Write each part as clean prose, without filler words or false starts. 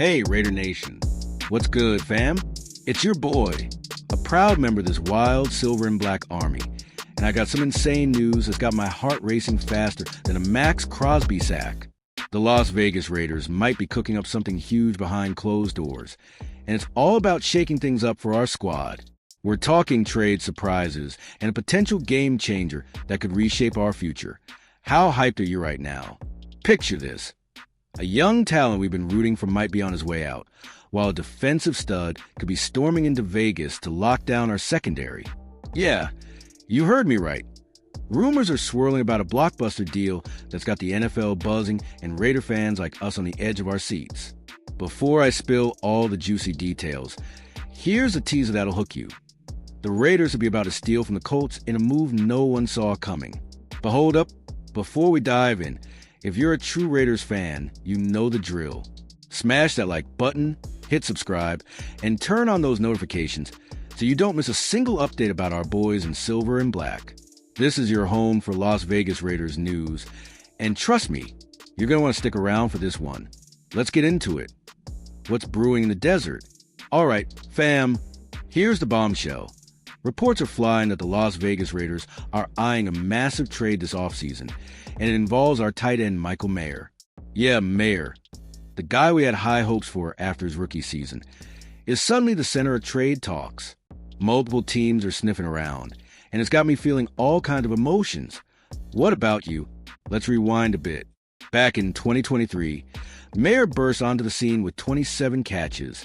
Hey, Raider Nation. What's good, fam? It's your boy, a proud member of this wild silver and black army. And I got some insane news that's got my heart racing faster than a Max Crosby sack. The Las Vegas Raiders might be cooking up something huge behind closed doors. And it's all about shaking things up for our squad. We're talking trade surprises and a potential game changer that could reshape our future. How hyped are you right now? Picture this. A young talent we've been rooting for might be on his way out, while a defensive stud could be storming into Vegas to lock down our secondary. Yeah, you heard me right. Rumors are swirling about a blockbuster deal that's got the NFL buzzing and Raider fans like us on the edge of our seats. Before I spill all the juicy details, here's a teaser that'll hook you. The Raiders will be about to steal from the Colts in a move no one saw coming. But hold up, before we dive in, if you're a true Raiders fan, you know the drill. Smash that like button, hit subscribe, and turn on those notifications so you don't miss a single update about our boys in silver and black. This is your home for Las Vegas Raiders news, and trust me, you're going to want to stick around for this one. Let's get into it. What's brewing in the desert? All right, fam, here's the bombshell. Reports are flying that the Las Vegas Raiders are eyeing a massive trade this offseason, and it involves our tight end Michael Mayer. Yeah, Mayer, the guy we had high hopes for after his rookie season, is suddenly the center of trade talks. Multiple teams are sniffing around, and it's got me feeling all kinds of emotions. What about you? Let's rewind a bit. Back in 2023, Mayer burst onto the scene with 27 catches,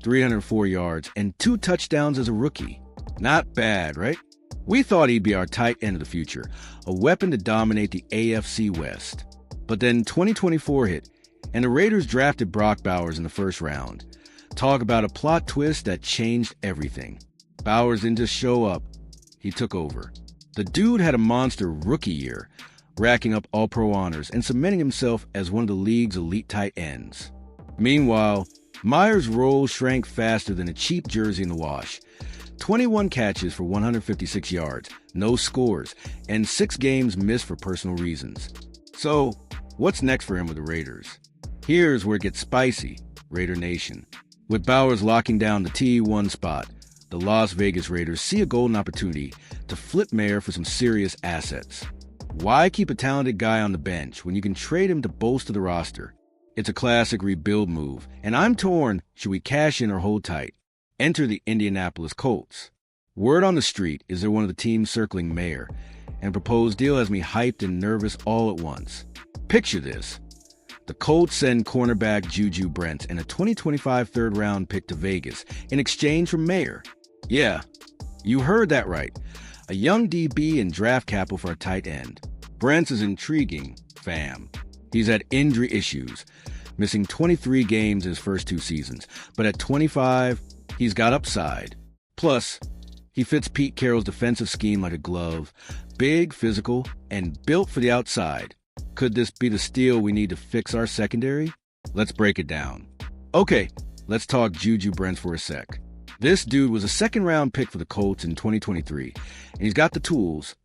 304 yards, and 2 touchdowns as a rookie. Not bad, right? We thought he'd be our tight end of the future, a weapon to dominate the AFC West. But then 2024 hit, and the Raiders drafted Brock Bowers in the first round. Talk about a plot twist that changed everything. Bowers didn't just show up, he took over. The dude had a monster rookie year, racking up all-pro honors and cementing himself as one of the league's elite tight ends. Meanwhile, Mayer's role shrank faster than a cheap jersey in the wash. 21 catches for 156 yards, no scores, and 6 games missed for personal reasons. So, what's next for him with the Raiders? Here's where it gets spicy, Raider Nation. With Bowers locking down the T1 spot, the Las Vegas Raiders see a golden opportunity to flip Mayer for some serious assets. Why keep a talented guy on the bench when you can trade him to bolster the roster? It's a classic rebuild move, and I'm torn, should we cash in or hold tight? Enter the Indianapolis Colts. Word on the street is they're one of the teams circling Mayer, and a proposed deal has me hyped and nervous all at once. Picture this. The Colts send cornerback Juju Brents and a 2025 third-round pick to Vegas in exchange for Mayer. Yeah, you heard that right. A young DB and draft capital for a tight end. Brents is intriguing, fam. He's had injury issues, missing 23 games in his first 2 seasons, but at 25, he's got upside. Plus, he fits Pete Carroll's defensive scheme like a glove, big, physical, and built for the outside. Could this be the steal we need to fix our secondary? Let's break it down. Okay, let's talk Juju Brents for a sec. This dude was a second-round pick for the Colts in 2023, and he's got the tools.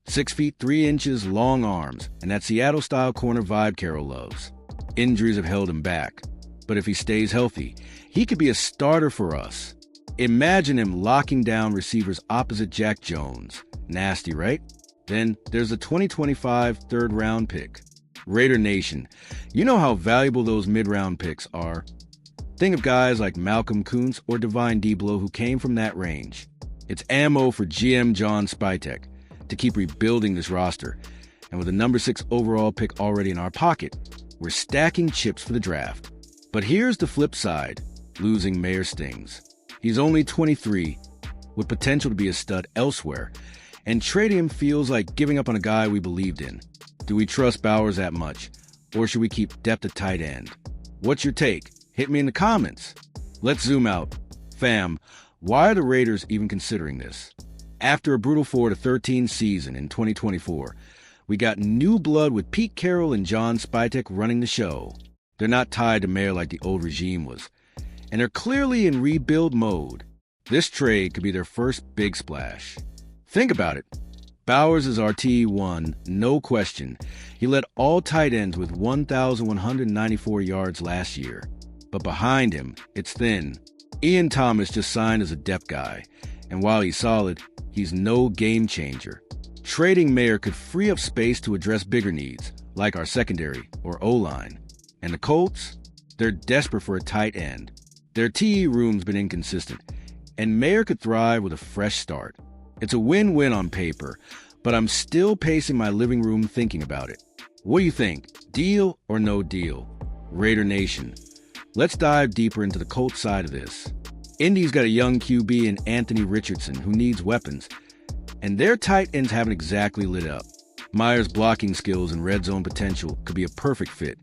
6 feet 3 inches, long arms, and that Seattle-style corner vibe Carroll loves. Injuries have held him back, but if he stays healthy, he could be a starter for us. Imagine him locking down receivers opposite Jack Jones. Nasty, right? Then there's the 2025 third-round pick. Raider Nation, you know how valuable those mid-round picks are. Think of guys like Malcolm Kuntz or Divine Deablo who came from that range. It's ammo for GM John Spytek to keep rebuilding this roster. And with the number 6 overall pick already in our pocket, we're stacking chips for the draft. But here's the flip side. Losing Mayer stings. He's only 23, with potential to be a stud elsewhere, and trading him feels like giving up on a guy we believed in. Do we trust Bowers that much, or should we keep depth at tight end? What's your take? Hit me in the comments. Let's zoom out. Fam, why are the Raiders even considering this? After a brutal 4-13 season in 2024, we got new blood with Pete Carroll and John Spytek running the show. They're not tied to Mayer like the old regime was, and they're clearly in rebuild mode. This trade could be their first big splash. Think about it. Bowers is our T1, no question. He led all tight ends with 1,194 yards last year. but behind him, it's thin. Ian Thomas just signed as a depth guy, and while he's solid, he's no game changer. Trading Mayer could free up space to address bigger needs, like our secondary or O-line. And the Colts? They're desperate for a tight end. Their TE room's been inconsistent, and Mayer could thrive with a fresh start. It's a win-win on paper, but I'm still pacing my living room thinking about it. What do you think? Deal or no deal? Raider Nation. Let's dive deeper into the Colts side of this. Indy's got a young QB in Anthony Richardson who needs weapons, and their tight ends haven't exactly lit up. Meyer's blocking skills and red zone potential could be a perfect fit.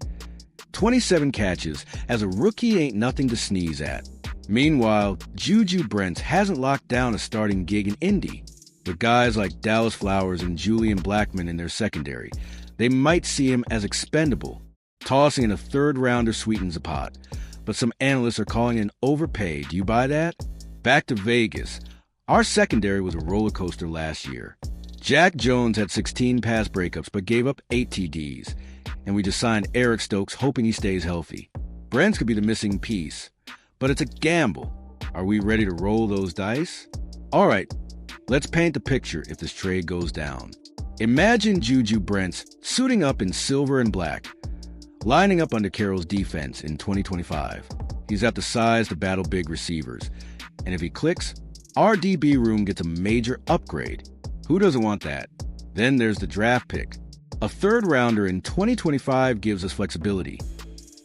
27 catches as a rookie ain't nothing to sneeze at. Meanwhile, Juju Brents hasn't locked down a starting gig in Indy. With guys like Dallas Flowers and Julian Blackmon in their secondary, they might see him as expendable. Tossing in a third-rounder sweetens the pot, but some analysts are calling it overpay. Do you buy that? Back to Vegas. Our secondary was a roller coaster last year. Jack Jones had 16 pass breakups but gave up 8 TDs, and we just signed Eric Stokes hoping he stays healthy. Brents could be the missing piece, but it's a gamble. Are we ready to roll those dice? All right, let's paint the picture if this trade goes down. Imagine Juju Brents suiting up in silver and black, lining up under Carroll's defense in 2025. He's got the size to battle big receivers, and if he clicks, our DB room gets a major upgrade. Who doesn't want that? Then there's the draft pick. A third-rounder in 2025 gives us flexibility.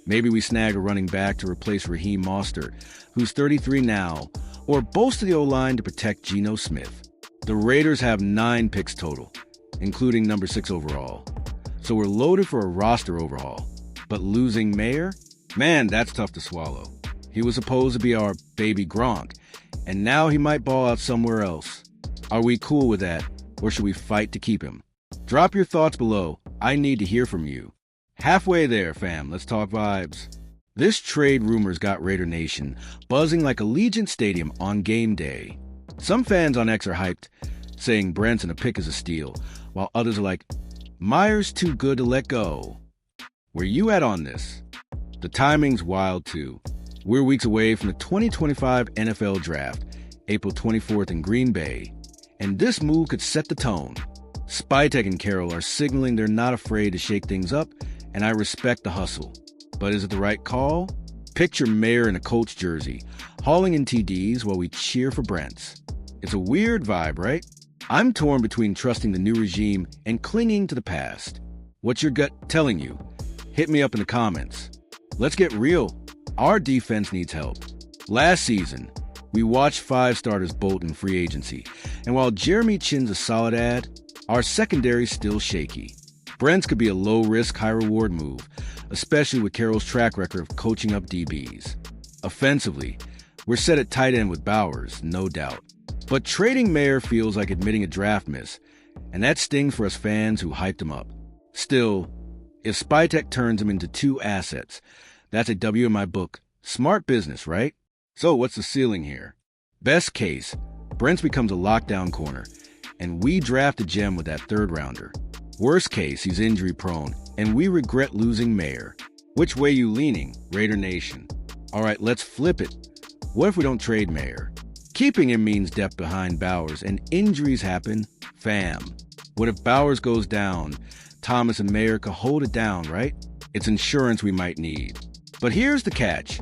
Maybe we snag a running back to replace Raheem Mostert, who's 33 now, or bolster the O-line to protect Geno Smith. The Raiders have 9 picks total, including number 6 overall. So we're loaded for a roster overhaul. But losing Mayer? Man, that's tough to swallow. He was supposed to be our baby Gronk, and now he might ball out somewhere else. Are we cool with that, or should we fight to keep him? Drop your thoughts below. I need to hear from you. Halfway there, fam. Let's talk vibes. This trade rumor's got Raider Nation buzzing like Allegiant Stadium on game day. Some fans on X are hyped, saying Brent's and a pick is a steal, while others are like, Meyer's too good to let go. Where you at on this? The timing's wild too. We're weeks away from the 2025 NFL Draft, April 24th in Green Bay, and this move could set the tone. Spytek and Carroll are signaling they're not afraid to shake things up, and I respect the hustle. But is it the right call? Picture Mayer in a Colts jersey, hauling in TDs while we cheer for Brents. It's a weird vibe, right? I'm torn between trusting the new regime and clinging to the past. What's your gut telling you? Hit me up in the comments. Let's get real. Our defense needs help. Last season, we watched 5 starters bolt in free agency, and while Jeremy Chinn's a solid ad, our secondary's still shaky. Brents could be a low-risk, high-reward move, especially with Carroll's track record of coaching up DBs. Offensively, we're set at tight end with Bowers, no doubt. But trading Mayer feels like admitting a draft miss, and that stings for us fans who hyped him up. Still, if Spytek turns him into 2 assets, that's a W in my book. Smart business, right? So what's the ceiling here? Best case, Brents becomes a lockdown corner, and we draft a gem with that third-rounder. Worst case, he's injury-prone, and we regret losing Mayer. Which way you leaning, Raider Nation? All right, let's flip it. What if we don't trade Mayer? Keeping him means depth behind Bowers, and injuries happen, fam. What if Bowers goes down? Thomas and Mayer could hold it down, right? It's insurance we might need. But here's the catch.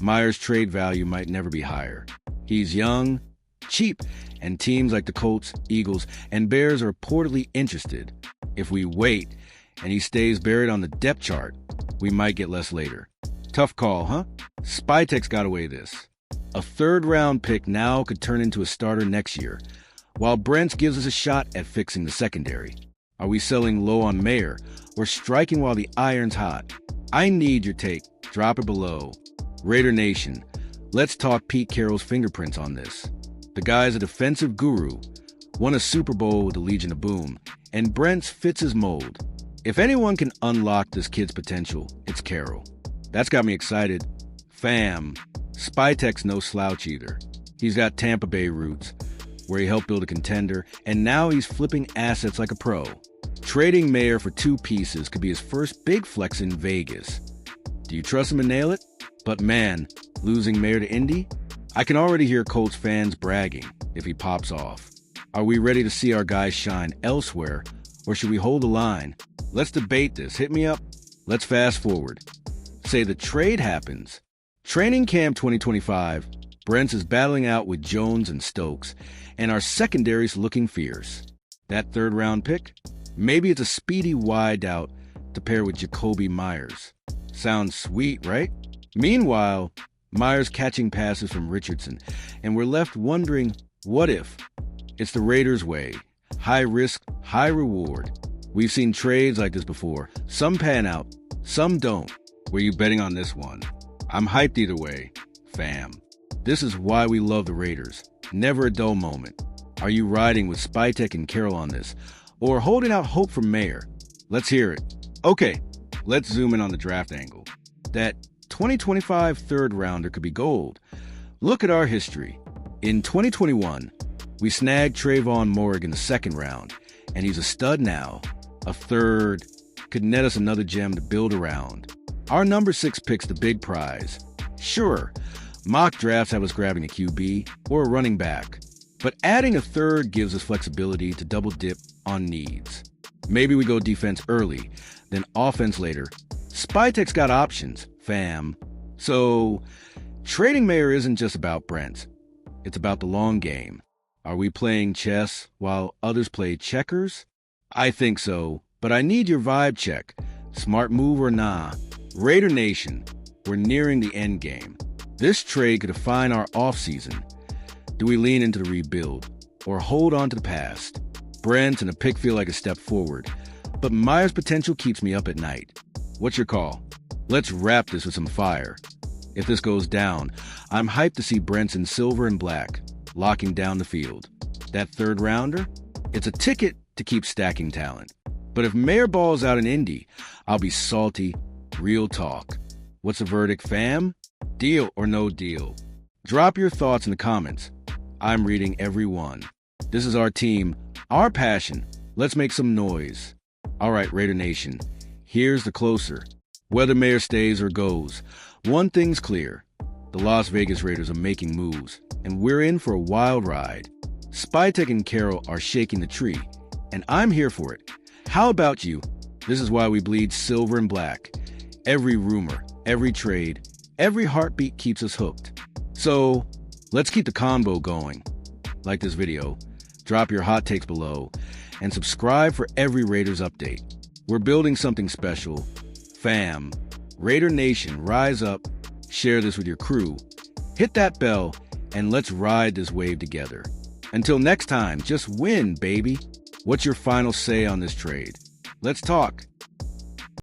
Meyer's trade value might never be higher. He's young, cheap, and teams like the Colts, Eagles, and Bears are reportedly interested. If we wait and he stays buried on the depth chart, we might get less later. Tough call, huh? Spytek's got away this. A third-round pick now could turn into a starter next year, while Brents gives us a shot at fixing the secondary. Are we selling low on Mayer or striking while the iron's hot? I need your take. Drop it below. Raider Nation, let's talk Pete Carroll's fingerprints on this. The guy's a defensive guru, won a Super Bowl with the Legion of Boom, and Brents fits his mold. If anyone can unlock this kid's potential, it's Carroll. That's got me excited. Fam, Spytek's no slouch either. He's got Tampa Bay roots, where he helped build a contender, and now he's flipping assets like a pro. Trading Mayer for 2 pieces could be his first big flex in Vegas. Do you trust him to nail it? But man, losing Mayer to Indy? I can already hear Colts fans bragging if he pops off. Are we ready to see our guys shine elsewhere, or should we hold the line? Let's debate this. Hit me up. Let's fast forward. Say the trade happens. Training camp 2025, Brents is battling out with Jones and Stokes, and our secondary's looking fierce. That third-round pick? Maybe it's a speedy wide out to pair with Jacoby Myers. Sounds sweet, right? Meanwhile, Myers catching passes from Richardson, and we're left wondering, what if? It's the Raiders' way. High risk, high reward. We've seen trades like this before. Some pan out, some don't. Were you betting on this one? I'm hyped either way, fam. This is why we love the Raiders. Never a dull moment. Are you riding with Spytek and Carroll on this, or holding out hope for Mayer? Let's hear it. Okay, let's zoom in on the draft angle. That 2025 third rounder could be gold. Look at our history. In 2021, we snagged Trayvon Morgan in the second round, and he's a stud now. A third could net us another gem to build around. Our number 6 pick's the big prize. Sure, mock drafts have us grabbing a QB or a running back, but adding a third gives us flexibility to double dip on needs. Maybe we go defense early, then offense later. Spytek's got options, fam. So, trading Mayer isn't just about Brent. It's about the long game. Are we playing chess while others play checkers? I think so, but I need your vibe check. Smart move or nah? Raider Nation, we're nearing the end game. This trade could define our offseason. Do we lean into the rebuild or hold on to the past? Brent and a pick feel like a step forward, but Myers' potential keeps me up at night. What's your call? Let's wrap this with some fire. If this goes down, I'm hyped to see Brent in silver and black, locking down the field. That third rounder? It's a ticket to keep stacking talent. But if Mayer balls out in Indy, I'll be salty, real talk. What's the verdict, fam? Deal or no deal? Drop your thoughts in the comments. I'm reading every one. This is our team, our passion. Let's make some noise. All right, Raider Nation, here's the closer. Whether Mayer stays or goes, one thing's clear. The Las Vegas Raiders are making moves, and we're in for a wild ride. Spytek and Carroll are shaking the tree, and I'm here for it. How about you? This is why we bleed silver and black. Every rumor, every trade, every heartbeat keeps us hooked. So, let's keep the combo going. Like this video, drop your hot takes below, and subscribe for every Raiders update. We're building something special. Fam, Raider Nation, rise up, share this with your crew, hit that bell, and let's ride this wave together. Until next time, just win, baby. What's your final say on this trade? Let's talk.